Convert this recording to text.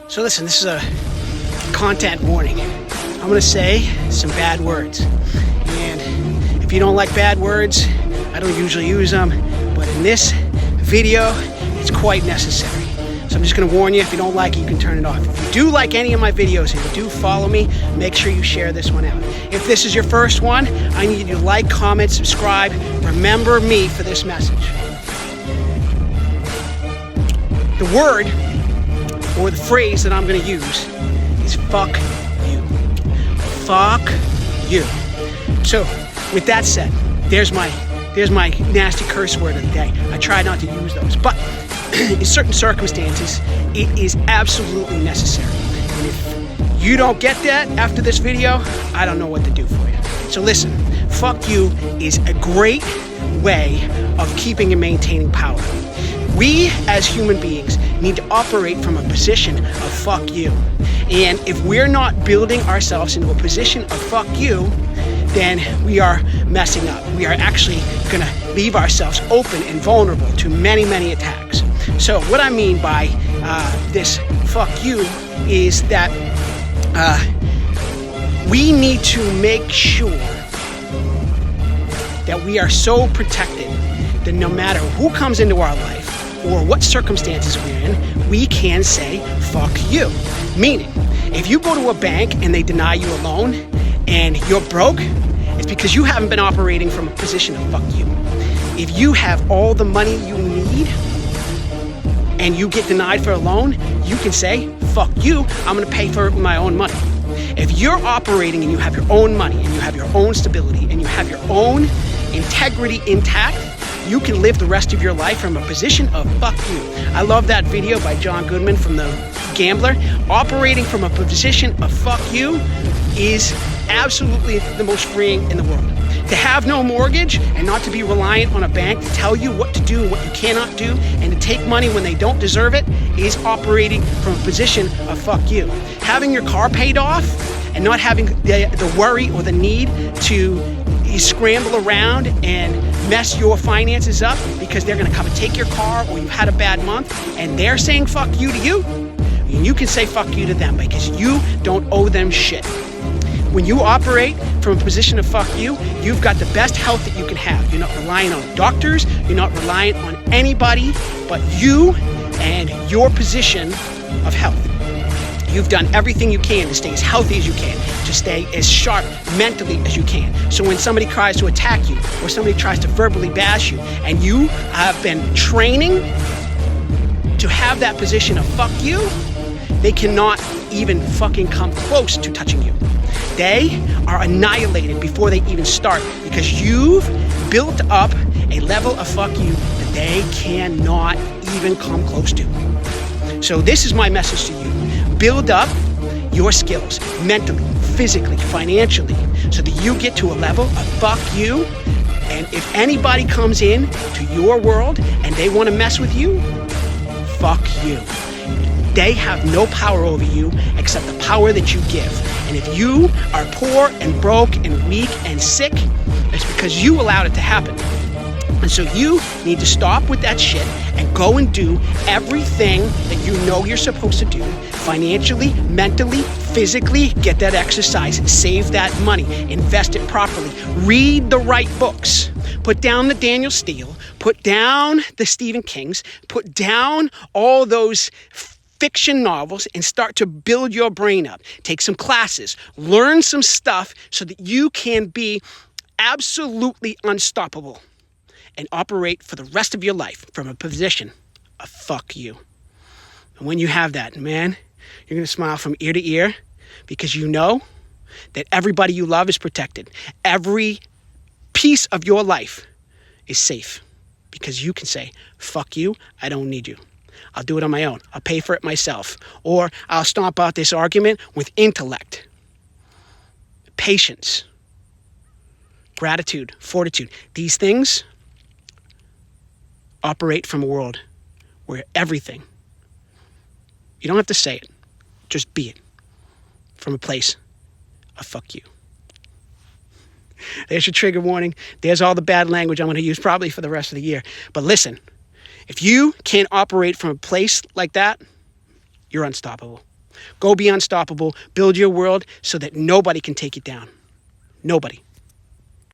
So listen, this is a content warning. I'm going to say some bad words. And if you don't like bad words, I don't usually use them. But in this video, it's quite necessary. So I'm just going to warn you, if you don't like it, you can turn it off. If you do like any of my videos and you do follow me, make sure you share this one out. If this is your first one, I need you to like, comment, subscribe. Remember me for this message. The word or the phrase that I'm going to use is fuck you. Fuck you. So with that said, there's my nasty curse word of the day. I try not to use those, but in certain circumstances, it is absolutely necessary. And if you don't get that after this video, I don't know what to do for you. So listen, fuck you is a great way of keeping and maintaining power. We as human beings need to operate from a position of fuck you. And if we're not building ourselves into a position of fuck you, then we are messing up. We are actually going to leave ourselves open and vulnerable to many, many attacks. So what I mean by this fuck you is that we need to make sure that we are so protected that no matter who comes into our life or what circumstances we're in, we can say fuck you. Meaning, if you go to a bank and they deny you a loan and you're broke, it's because you haven't been operating from a position of fuck you. If you have all the money you need and you get denied for a loan, you can say, fuck you, I'm gonna pay for it with my own money. If you're operating and you have your own money and you have your own stability and you have your own integrity intact, you can live the rest of your life from a position of fuck you. I love that video by John Goodman from The Gambler. Operating from a position of fuck you is absolutely the most freeing in the world. To have no mortgage and not to be reliant on a bank to tell you what to do and what you cannot do, and to take money when they don't deserve it, is operating from a position of fuck you. Having your car paid off and not having the worry or the need to scramble around and mess your finances up because they're going to come and take your car or you've had a bad month and they're saying fuck you to you, and you can say fuck you to them because you don't owe them shit. When you operate from a position of fuck you, you've got the best health that you can have. You're not relying on doctors, you're not reliant on anybody but you and your position of health. You've done everything you can to stay as healthy as you can, to stay as sharp mentally as you can. So when somebody tries to attack you or somebody tries to verbally bash you and you have been training to have that position of fuck you, they cannot even fucking come close to touching you. They are annihilated before they even start because you've built up a level of fuck you that they cannot even come close to. So this is my message to you. Build up your skills mentally, physically, financially, so that you get to a level of fuck you. And if anybody comes in to your world and they want to mess with you, fuck you. They have no power over you except the power that you give. And if you are poor and broke and weak and sick, it's because you allowed it to happen. And so you need to stop with that shit and go and do everything that you know you're supposed to do financially, mentally, physically. Get that exercise, save that money, invest it properly, read the right books, put down the Daniel Steele, put down the Stephen Kings, put down all those fiction novels and start to build your brain up. Take some classes, learn some stuff so that you can be absolutely unstoppable and operate for the rest of your life from a position of fuck you. And when you have that, man, you're going to smile from ear to ear because you know that everybody you love is protected. Every piece of your life is safe because you can say, fuck you, I don't need you. I'll do it on my own. I'll pay for it myself. Or I'll stomp out this argument with intellect, patience, gratitude, fortitude. These things operate from a world where everything, you don't have to say it, just be it, from a place of fuck you. There's your trigger warning. There's all the bad language I'm going to use probably for the rest of the year. But listen, if you can't operate from a place like that, you're unstoppable. Go be unstoppable. Build your world so that nobody can take you down. Nobody.